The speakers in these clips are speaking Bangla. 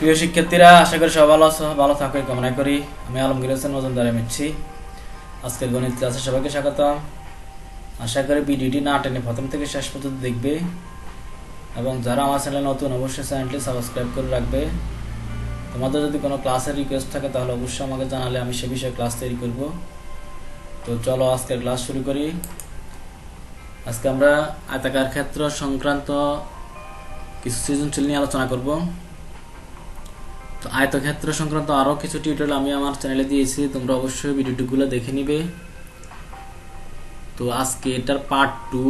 প্রিয় শিক্ষার্থীরা, আশা করি সবাই ভালো থাকো কামনা করি। আমি আলমগীর হোসেন মজুমদার এমএসসি। আজকের গণিত ক্লাসে সবাইকে স্বাগতম। আশা করি ভিডিওটি না টেনে প্রথম থেকে শেষ পর্যন্ত দেখবে এবং যারা আমার চ্যানেলে নতুন অবশ্যই চ্যানেলটি সাবস্ক্রাইব করে রাখবে। তোমাদের যদি কোনো ক্লাসের রিকোয়েস্ট থাকে তাহলে অবশ্যই আমাকে জানালে আমি সে বিষয়ে ক্লাস তৈরি করব। তো চলো আজকের ক্লাস শুরু করি। আজকে আমরা আয়তাকার ক্ষেত্র সংক্রান্ত কিছু সৃজনশীল নিয়ে আলোচনা করব। তো আয়তক্ষেত্র সংক্রান্ত আরও কিছু টিউটোরিয়াল আমি আমার চ্যানেলে দিয়েছি, তোমরা অবশ্যই ভিডিওগুলো দেখে নিবে। তো আজকে এটার পার্ট 2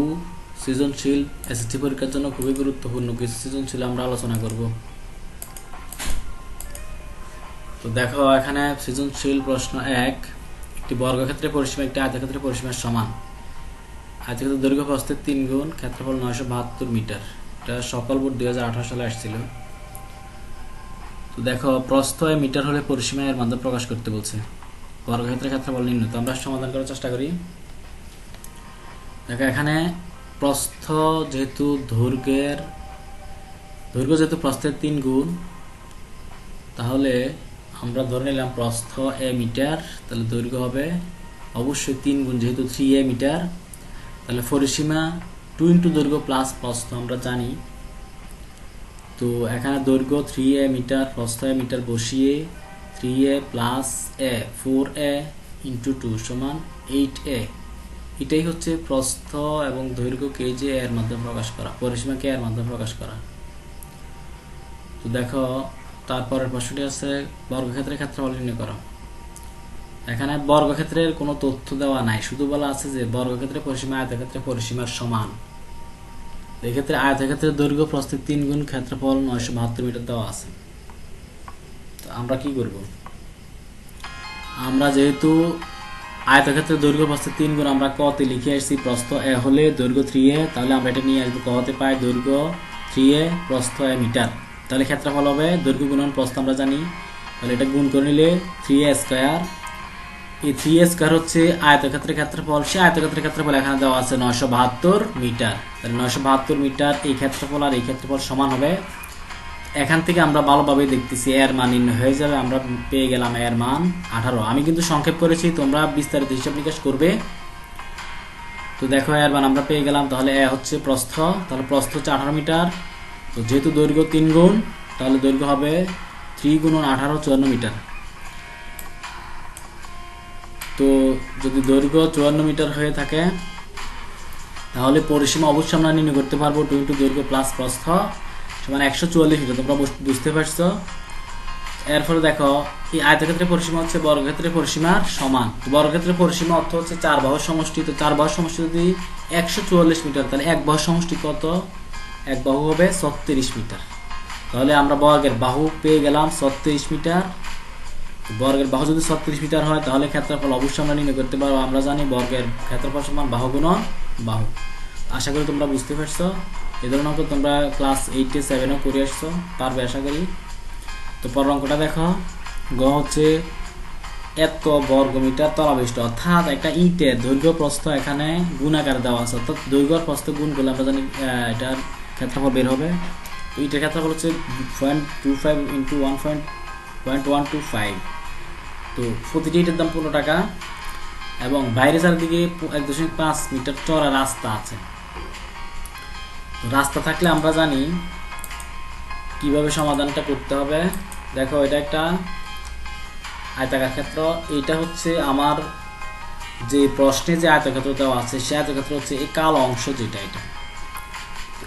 সৃজনশীল এসএসসি পরীক্ষার জন্য খুবই গুরুত্বপূর্ণ কিছু সৃজনশীল আমরা আলোচনা করব। তো দেখো, এখানে সৃজনশীল প্রশ্ন 1, একটি বর্গক্ষেত্রের পরিসীমা একটি আয়তক্ষেত্রের পরিসীমার সমান। আয়তক্ষেত্রের দৈর্ঘ্য প্রস্থের 3 গুণ, ক্ষেত্রফল 972 মিটার। এটা সকল বোর্ড 2018 সালে আসছিল। তো দেখো, প্রস্থ মিটার হলে পরিসীমা এর মাধ্যমে প্রকাশ করতে বলছে। বর্গক্ষেত্রের ক্ষেত্রফল নির্ণয়। তো আমরা সমাধান করার চেষ্টা করি। দেখো, এখানে প্রস্থ যেহেতু দৈর্ঘ্য যেহেতু প্রস্থের 3 গুণ, তাহলে আমরা ধরে নিলাম প্রস্থ এ মিটার, তাহলে দৈর্ঘ্য হবে অবশ্যই 3 গুণ, যেহেতু 3a মিটার, তাহলে পরিসীমা 2 ইন্টু দৈর্ঘ্য প্লাস প্রস্থ আমরা জানি। তো এখানে দৈর্ঘ্য 3a মিটার, প্রস্থ a মিটার বসিয়ে 3a plus a 4a into 2 সমান 8a। এটাই হচ্ছে প্রস্থ এবং দৈর্ঘ্যকে যে এর মাধ্যমে প্রকাশ করা, পরিসীমাকে এর মাধ্যমে প্রকাশ করা। তো দেখো, তারপরের প্রশ্নটি আছে বর্গক্ষেত্রের ক্ষেত্রফল নির্ণয় করো। এখানে বর্গক্ষেত্রের কোনো তথ্য দেওয়া নাই, শুধু বলা আছে যে বর্গক্ষেত্রের পরিসীমা আয়তক্ষেত্রের পরিসীমার সমান। এক্ষেত্রে আয়তক্ষেত্রের দৈর্ঘ্য প্রস্থের 3 গুণ, ক্ষেত্রফল 972 মিটার দেওয়া আছে। তো আমরা কি করব? আমরা যেহেতু আয়তক্ষেত্রের দৈর্ঘ্য প্রস্থের 3 গুণ আমরা কতে লিখে আসছি, প্রস্থ এ হলে দৈর্ঘ্য 3a, তাহলে আমরা এটা নিয়ে আসবো কতে পাই দৈর্ঘ্য 3a, প্রস্থ a মিটার। তাহলে ক্ষেত্রফল হবে দৈর্ঘ্য গুণন প্রস্থ আমরা জানি, তাহলে এটা গুণ করে নিলে 3a স্কয়ার। এই 3a স্কয়ার হচ্ছে আয়তক্ষেত্রের ক্ষেত্রফল। সে আয়তক্ষেত্রের ক্ষেত্রফল এখানে দেওয়া আছে 972 মিটার। তাহলে 972 মিটার এই ক্ষেত্রফল আর এই ক্ষেত্রফল সমান হবে। এখান থেকে আমরা ভালোভাবে দেখতেছি এর মান নির্ণয় হয়ে যাবে। আমরা পেয়ে গেলাম এর মান 18। আমি কিন্তু সংক্ষেপ করেছি, তোমরা বিস্তারিত হিসাব নিকাশ করবে। তো দেখো, এর মান আমরা পেয়ে গেলাম। তাহলে এ হচ্ছে প্রস্থ, তাহলে প্রস্থ হচ্ছে 18 মিটার। তো যেহেতু দৈর্ঘ্য 3 গুণ, তাহলে দৈর্ঘ্য হবে 3 গুণ 18 54 মিটার। তো যদি দৈর্ঘ্য 54 মিটার হয়ে থাকে, তাহলে পরিসীমা অবশ্যই আমরা নির্ণয় করতে পারবো 2 ইন্টু দৈর্ঘ্য প্লাস প্রস্থ সমান 144 মিটার। তোমরা বুঝতে পারছো? এরপরে দেখো, এই আয়তক্ষেত্রের পরিসীমা হচ্ছে বর্গক্ষেত্রের পরিসীমার সমান। বর্গক্ষেত্রের পরিসীমা অর্থ হচ্ছে 4 বাহুর সমষ্টি। তো 4 বাহুর সমষ্টি যদি 144 মিটার, তাহলে এক বাহুর সমষ্টি কত? এক বাহু হবে 36 মিটার। তাহলে আমরা বর্গের বাহু পেয়ে গেলাম 36 মিটার। বর্গের বাহু যদি 36 মিটার হয়, তাহলে ক্ষেত্রফল অবশ্যই আমরা নির্ণয় করতে পারবো। আমরা জানি বর্গের ক্ষেত্রফল সমান বাহু গুণন বাহু। আশা করি তোমরা বুঝতে পারছো। এই ধরনের অঙ্ক তোমরা ক্লাস 8 7 করে আসছো, পারবে আশা করি। তো পরের অঙ্কটা দেখো, গ হচ্ছে এত বর্গমিটার তলাবিষ্ট, অর্থাৎ একটা ইটের দৈর্ঘ্য প্রস্থ এখানে গুণাকারে দেওয়া আছে, অর্থাৎ দৈর্ঘ্য প্রস্থ গুণ করলে আমরা জানি এটার ক্ষেত্রফল বের হবে। তো ইটের ক্ষেত্রফল হচ্ছে 0.25 ইন্টু 1.125। তো প্রতিটি ইটের দাম 15 টাকা এবং বাইরে চারদিকে 1.5 মিটার চওড়া রাস্তা আছে। রাস্তা থাকলে আমরা জানি কিভাবে সমাধানটা করতে হবে। দেখো, এটা একটা আয়তাকার ক্ষেত্র। এইটা হচ্ছে আমার যে প্রশ্নে যে আয়তক্ষেত্র দেওয়া আছে, সে আয়তক্ষেত্র হচ্ছে এই কালো অংশ যেটা,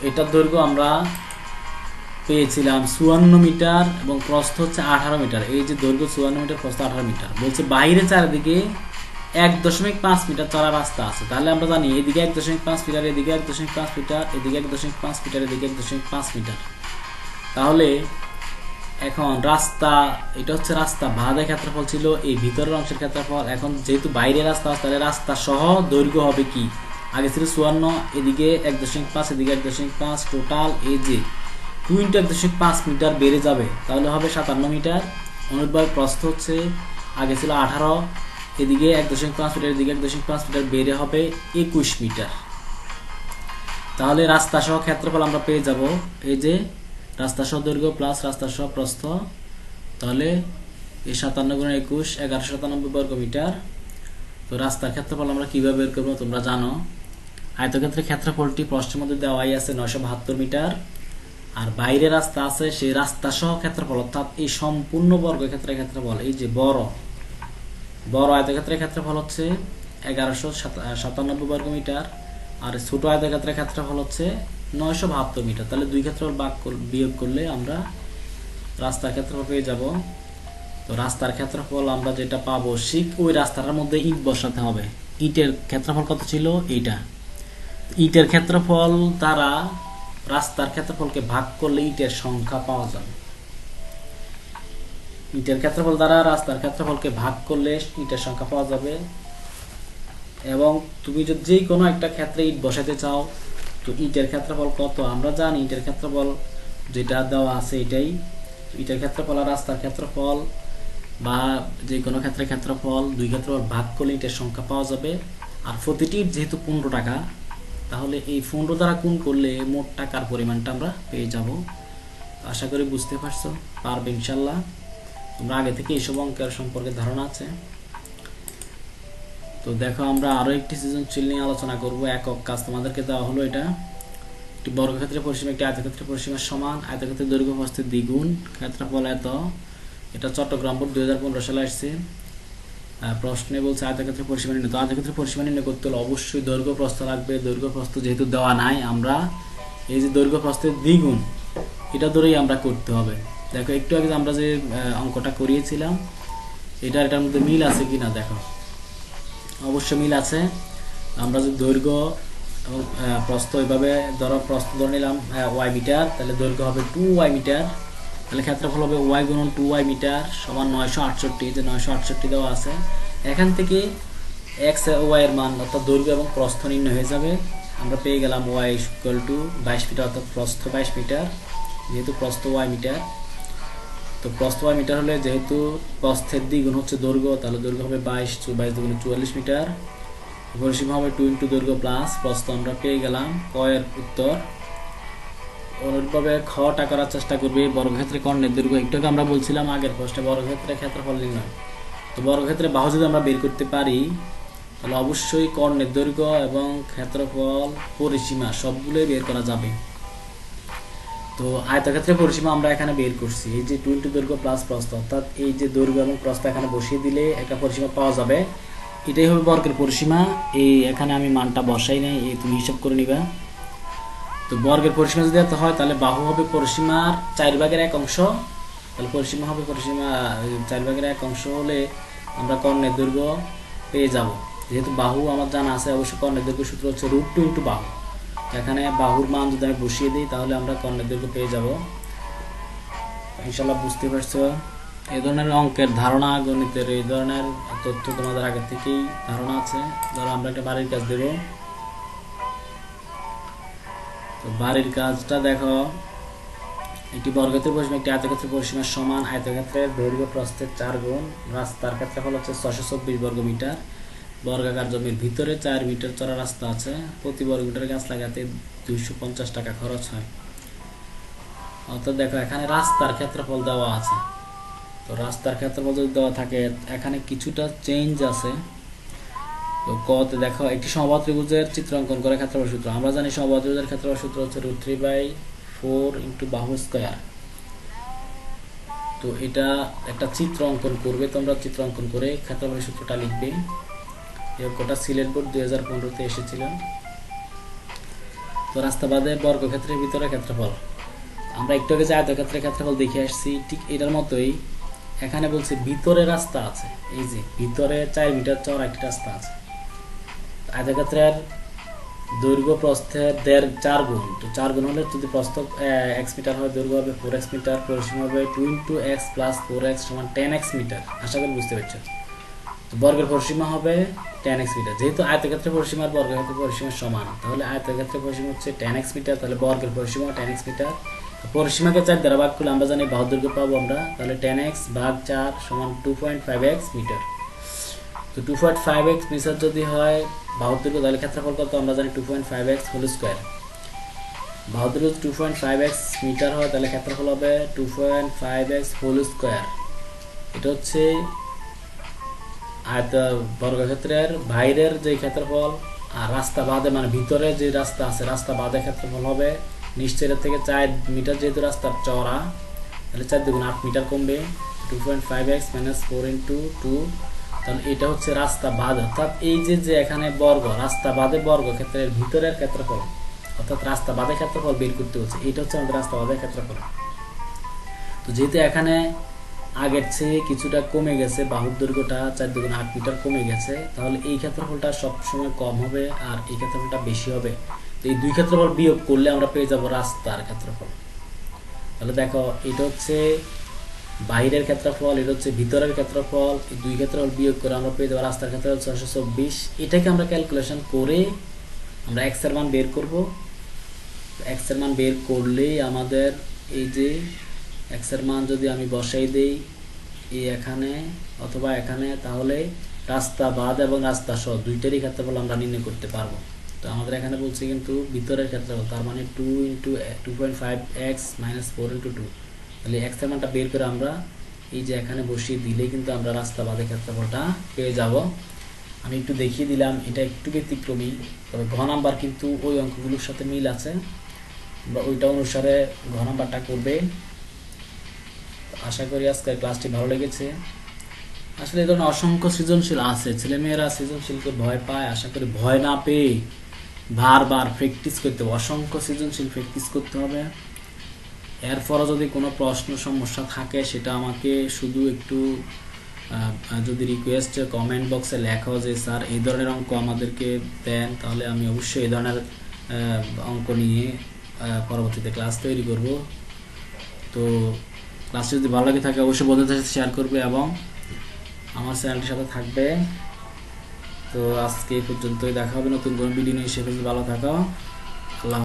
এটার দৈর্ঘ্য আমরা পেয়েছিলাম 54 মিটার এবং প্রস্থ হচ্ছে 18 মিটার। এই যে দৈর্ঘ্য 54 মিটার, প্রস্থ 18 মিটার। বলছে বাইরে চারদিকে 1.5 মিটার চওড়া রাস্তা আছে। তাহলে আমরা জানি এদিকে 1.5 মিটার, এদিকে 1.5 মিটার, এদিকে 1.5 মিটার, এদিকে 1.5 মিটার। তাহলে এখন রাস্তা, এটা হচ্ছে রাস্তা, বাঁধের ক্ষেত্রফল ছিল এই ভিতরের অংশের ক্ষেত্রফল। এখন যেহেতু বাইরে রাস্তা, তাহলে রাস্তা সহ দৈর্ঘ্য হবে কি? আগে ছিল 54, এদিকে 1.5, এদিকে 1.5, টোটাল এই যে 2 ইন্টু 1.5 মিটার বেড়ে যাবে, তাহলে হবে 57 মিটার। অনুরূপভাবে প্রস্থ হচ্ছে আগে ছিল 18, এদিকে 1.5 মিটার, এদিকে 1.5 মিটার বেড়ে হবে 21 মিটার। তাহলে রাস্তা সহ ক্ষেত্রফল আমরা পেয়ে যাব এই যে রাস্তা সহ দৈর্ঘ্য প্লাস রাস্তা সহ প্রস্থ, তাহলে এই 57 গুণ 21 1197 বর্গ মিটার। তো রাস্তার ক্ষেত্রফল আমরা কিভাবে বের করবো তোমরা জানো। আয়তক্ষেত্রের ক্ষেত্রফলটি প্রশ্নের মধ্যে দেওয়াই আছে 972 মিটার, আর বাইরে রাস্তা আছে সেই রাস্তা সহ ক্ষেত্রফল অর্থাৎ এই সম্পূর্ণ বর্গক্ষেত্রের ক্ষেত্রফল, এই যে বড় আয়তক্ষেত্রের ক্ষেত্রফল হচ্ছে 1197 বর্গ মিটার, আর ছোট আয়তক্ষেত্রের ক্ষেত্রফল হচ্ছে 972 মিটার। তাহলে দুই ক্ষেত্রফল বিয়োগ করলে আমরা রাস্তার ক্ষেত্রফল পেয়ে যাব। তো রাস্তার ক্ষেত্রফল আমরা যেটা পাবো ঠিক ওই রাস্তাটার মধ্যে ইট বসাতে হবে। ইটের ক্ষেত্রফল কত ছিল? এইটা। ইটের ক্ষেত্রফল দ্বারা রাস্তার ক্ষেত্রফলকে ভাগ করলে ইটের সংখ্যা পাওয়া যাবে। ইটের ক্ষেত্রফল দ্বারা রাস্তার ক্ষেত্রফলকে ভাগ করলে ইটের সংখ্যা পাওয়া যাবে। এবং তুমি যদি যে কোনো একটা ক্ষেত্রে ইট বসাতে চাও, তো ইটের ক্ষেত্রফল কত আমরা জানি। ইটের ক্ষেত্রফল যেটা দেওয়া আছে এটাই। ইটের ক্ষেত্রফল আর রাস্তার ক্ষেত্রফল বা যে কোনো ক্ষেত্রের ক্ষেত্রফল দুই ক্ষেত্রফল ভাগ করলে ইটের সংখ্যা পাওয়া যাবে। আর প্রতিটি ইট যেহেতু 15 টাকা, তাহলে এই 15 দ্বারা গুণ করলে মোট টাকার পরিমাণটা আমরা পেয়ে যাব। আশা করি বুঝতে পারবে ইনশাল্লাহ। তোমরা আগে থেকে এইসব অঙ্কের সম্পর্কে ধারণা আছে। তো দেখো আমরা আরো একটি সৃজনশীল নিয়ে আলোচনা করব। একক কাজ তোমাদেরকে দেওয়া হলো, এটা একটি বর্গক্ষেত্রের পরিসীমা একটি আয়তক্ষেত্রের পরিসীমার সমান, আয়তক্ষেত্রের দৈর্ঘ্য প্রস্থের দ্বিগুণ, ক্ষেত্রফল এত। এটা চট্টগ্রাম বোর্ড 2015 সালে আসছে। প্রশ্নে বলছে আয়তক্ষেত্রের পরিসীমা নির্ণয়। তো আয়তক্ষেত্রের পরিসীমা নির্ণয় করতে হলে অবশ্যই দৈর্ঘ্য প্রস্থ লাগবে। দৈর্ঘ্য প্রস্থ যেহেতু দেওয়া নাই, আমরা এই যে দৈর্ঘ্য প্রস্থের দ্বিগুণ এটা ধরেই আমরা করতে হবে। দেখো একটু আগে আমরা যে অঙ্কটা করিয়েছিলাম এটার মধ্যে মিল আছে কিনা দেখো। অবশ্যই মিল আছে। আমরা যদি দৈর্ঘ্য এবং প্রস্থ এইভাবে ধরো, প্রস্থ ধরে নিলাম y মিটার, তাহলে দৈর্ঘ্য হবে 2y মিটার, তাহলে ক্ষেত্রফল হবে y গুণন 2y মিটার সমান 968। যে 968 দেওয়া আছে, এখান থেকে x y এর মান অর্থাৎ দৈর্ঘ্য এবং প্রস্থ নির্ণয় হয়ে যাবে। আমরা পেয়ে গেলাম y ইকুয়াল টু 22 মিটার অর্থাৎ প্রস্থ 22 মিটার, যেহেতু প্রস্থ y মিটার। তো প্রস্থ y মিটার হলে যেহেতু প্রস্থের দ্বিগুণ হচ্ছে দৈর্ঘ্য, তাহলে দৈর্ঘ্য হবে 22 দুগুণে 44 মিটার। পরিসীমা হবে 2 ইন্টু দৈর্ঘ্য প্লাস প্রস্থ। আমরা পেয়ে গেলাম ক এর উত্তর। অনুরূপভাবে খটা করার চেষ্টা করবে। বর্গক্ষেত্রে কর্ণের দৈর্ঘ্য একটু আমরা বলছিলাম আগের প্রশ্নে বর্গক্ষেত্রে ক্ষেত্রফল নির্ণয়। তো বর্গক্ষেত্রে বাহু যদি আমরা বের করতে পারি, তাহলে অবশ্যই কর্ণের দৈর্ঘ্য এবং ক্ষেত্রফল পরিসীমা সবগুলোই বের করা যাবে। তো আয়তক্ষেত্রের পরিসীমা আমরা এখানে বের করছি, এই যে 2 ইন্টু দৈর্ঘ্য প্লাস প্রস্থ, অর্থাৎ এই যে দৈর্ঘ্য এবং প্রস্থ এখানে বসিয়ে দিলে একটা পরিসীমা পাওয়া যাবে। এটাই হবে বর্গের পরিসীমা। এই এখানে আমি মানটা বসাই নাই, এই তুমি হিসাব করে নিবা। তো বর্গের পরিসীমা যদি এত হয়, তাহলে বাহু হবে পরিসীমার 4/1 অংশ। তাহলে পরিসীমা হবে 4/1 অংশ হলে আমরা কর্ণের দৈর্ঘ্য পেয়ে যাব। যেহেতু বাহু আমার জানা আছে, অবশ্যই কর্ণের দৈর্ঘ্য সূত্র হচ্ছে √2 ইন্টু বাহু। এখানে বাহুর মান যদি আমি বসিয়ে দিই, তাহলে আমরা কর্ণের দৈর্ঘ্য পেয়ে যাব। ইনশাল্লাহ বুঝতে পারছো। এই ধরনের অঙ্কের ধারণা, গণিতের এই ধরনের তথ্য তোমাদের আগে থেকেই ধারণা আছে। ধরো আমরা একটা বাড়ির কাজ দেব। তো বাড়ির কাজটা দেখো, একটি বর্গক্ষেত্রের পরিসীমা একটি আয়তক্ষেত্রের পরিসীমার সমান, আয়তক্ষেত্রের দৈর্ঘ্য প্রস্থের 4 গুণ, রাস্তার ক্ষেত্রফল হচ্ছে 624 বর্গ মিটার, বর্গাকার জমির ভিতরে 4 মিটার চড়া রাস্তা আছে, প্রতি বর্গ মিটার গাছ লাগাতে 250 টাকা খরচ হয়। অর্থাৎ দেখো এখানে রাস্তার ক্ষেত্রফল দেওয়া আছে। তো রাস্তার ক্ষেত্রফল যদি দেওয়া থাকে, এখানে কিছুটা চেঞ্জ আছে। তো কতে দেখো একটি সমবাহু ত্রিভুজের চিত্র অঙ্কন করে ক্ষেত্রফল সূত্র। আমরা জানি সমবাহু ত্রিভুজের ক্ষেত্রফল সূত্র হচ্ছে √3/4 ইন্টু বাহু স্কয়ার। তো এটা একটা চিত্র অঙ্কন করবে, তোমরা চিত্র অঙ্কন করে ক্ষেত্রফলের সূত্রটা লিখবে। এই অঙ্কটা সিলেট বোর্ড 2015-তে এসেছিল। তো রাস্তা বাদে বর্গক্ষেত্রের ভিতরে ক্ষেত্রফল, আমরা একটু আগে যে আয়তক্ষেত্রের ক্ষেত্রফল দেখে আসছি, ঠিক এটার মতোই এখানে বলছে ভিতরে রাস্তা আছে। এই যে ভিতরে 4 মিটার চওড়া একটি রাস্তা আছে। আয়তক্ষেত্রের দৈর্ঘ্য প্রস্থের 4 গুণ। তো 4 গুণ হলে যদি প্রস্থ x মিটার হয়, দৈর্ঘ্য হবে 4x মিটার, পরিসীমা হবে 2 ইন্টু x প্লাস 4x সমান 10x মিটার। আশা করি বুঝতে পারছো। তো বর্গের পরিসীমা হবে 10x মিটার। যেহেতু আয়তক্ষেত্রের পরিসীমা আর বর্গক্ষেত্রের পরিসীমা সমান, তাহলে আয়তক্ষেত্রের পরিসীমা হচ্ছে 10x মিটার, তাহলে বর্গের পরিসীমা 10x মিটার। পরিসীমাকে 4 দ্বারা ভাগ করলে আমরা জানি বাহু দৈর্ঘ্য পাবো আমরা, তাহলে 10x ভাগ 4 সমান 2.5x মিটার। তো 2.5x মিটার যদি হয় বাহুর দৈর্ঘ্য, তাহলে ক্ষেত্রফল কত আমরা জানি 2.5x whole square. বাহুদের 2.5x metre হয়, তাহলে ক্ষেত্রফল হবে 2.5x হোল স্কোয়ার। এটা হচ্ছে আয়ত বর্গক্ষেত্রের বাইরের যে ক্ষেত্রফল, আর রাস্তা বাদে মানে ভিতরে যে রাস্তা আছে রাস্তা বাদে ক্ষেত্রফল হবে নিশ্চয় এর থেকে 4 মিটার, যেহেতু রাস্তার চওড়া তাহলে 4 দুগুণ 8 মিটার কমবে। 2.5x - 4 × 2, তাহলে এটা হচ্ছে রাস্তা বাদ, অর্থাৎ এই যে এখানে বর্গ, রাস্তা বাদে বর্গ ক্ষেত্রের ভিতরের ক্ষেত্রফল, অর্থাৎ রাস্তা বাদে ক্ষেত্রফল বের করতে হচ্ছে, এটা হচ্ছে আমাদের রাস্তা বাদে ক্ষেত্রফল। তো যেহেতু এখানে আগের চেয়ে কিছুটা কমে গেছে, বাহুর দৈর্ঘ্যটা 4 দুগুণ 8 মিটার কমে গেছে, তাহলে এই ক্ষেত্রফলটা সবসময় কম হবে আর এই ক্ষেত্রফলটা বেশি হবে। তো এই দুই ক্ষেত্রফল বিয়োগ করলে আমরা পেয়ে যাব রাস্তার ক্ষেত্রফল। তাহলে দেখো এটা হচ্ছে বাইরের ক্ষেত্রফল, এটা হচ্ছে ভিতরের ক্ষেত্রফল, এই দুই ক্ষেত্রফল বিয়োগ করে আমরা পেয়ে যাবো রাস্তার ক্ষেত্রফল 624। এটাকে আমরা ক্যালকুলেশন করে আমরা এক্স এর মান বের করব। এক্স এর মান বের করলেই আমাদের এই যে এক্স এর মান যদি আমি বসাই দেই এই এখানে অথবা এখানে, তাহলে রাস্তা বাদ এবং রাস্তা সহ দুইটারই ক্ষেত্রফল আমরা নির্ণয় করতে পারবো। তো আমাদের এখানে বলছে কিন্তু ভিতরের ক্ষেত্রফল, তার মানে 2.5x - 4 × 2, তাহলে এক্স এর মানটা বের করে আমরা এই যে এখানে বসিয়ে দিলে কিন্তু আমরা রাস্তা বাদে ক্ষেত্রফলটা পেয়ে যাব। আমি একটু দেখিয়ে দিলাম, এটা একটু ব্যতিক্রমী, তবে ঘ নাম্বার কিন্তু ওই অঙ্কগুলোর সাথে মিল আছে, বা ওইটা অনুসারে ঘ নাম্বারটা করবে। আশা করি আজকের ক্লাসটি ভালো লেগেছে। আসলে এই ধরনের অসংখ্য সৃজনশীল আছে, ছেলেমেয়েরা সৃজনশীলকে ভয় পায়, আশা করি ভয় না পেয়ে বারবার প্র্যাকটিস করতে হবে, অসংখ্য সৃজনশীল প্র্যাকটিস করতে হবে। এরপরও যদি কোনো প্রশ্ন সমস্যা থাকে সেটা আমাকে শুধু একটু যদি রিকোয়েস্ট কমেন্ট বক্সে লেখো যে স্যার এই ধরনের অঙ্ক আমাদেরকে দেন, তাহলে আমি অবশ্যই এই ধরনের অঙ্ক নিয়ে পরবর্তীতে ক্লাস তৈরি করব। তো ক্লাসটি যদি ভালো লাগে থাকে অবশ্যই বন্ধুদের সাথে শেয়ার করবে এবং আমার চ্যানেলটির সাথে থাকবে। তো আজকে এই পর্যন্তই, দেখা হবে নতুন কোনো ভিডিও নিয়ে, সে ভালো থাকো।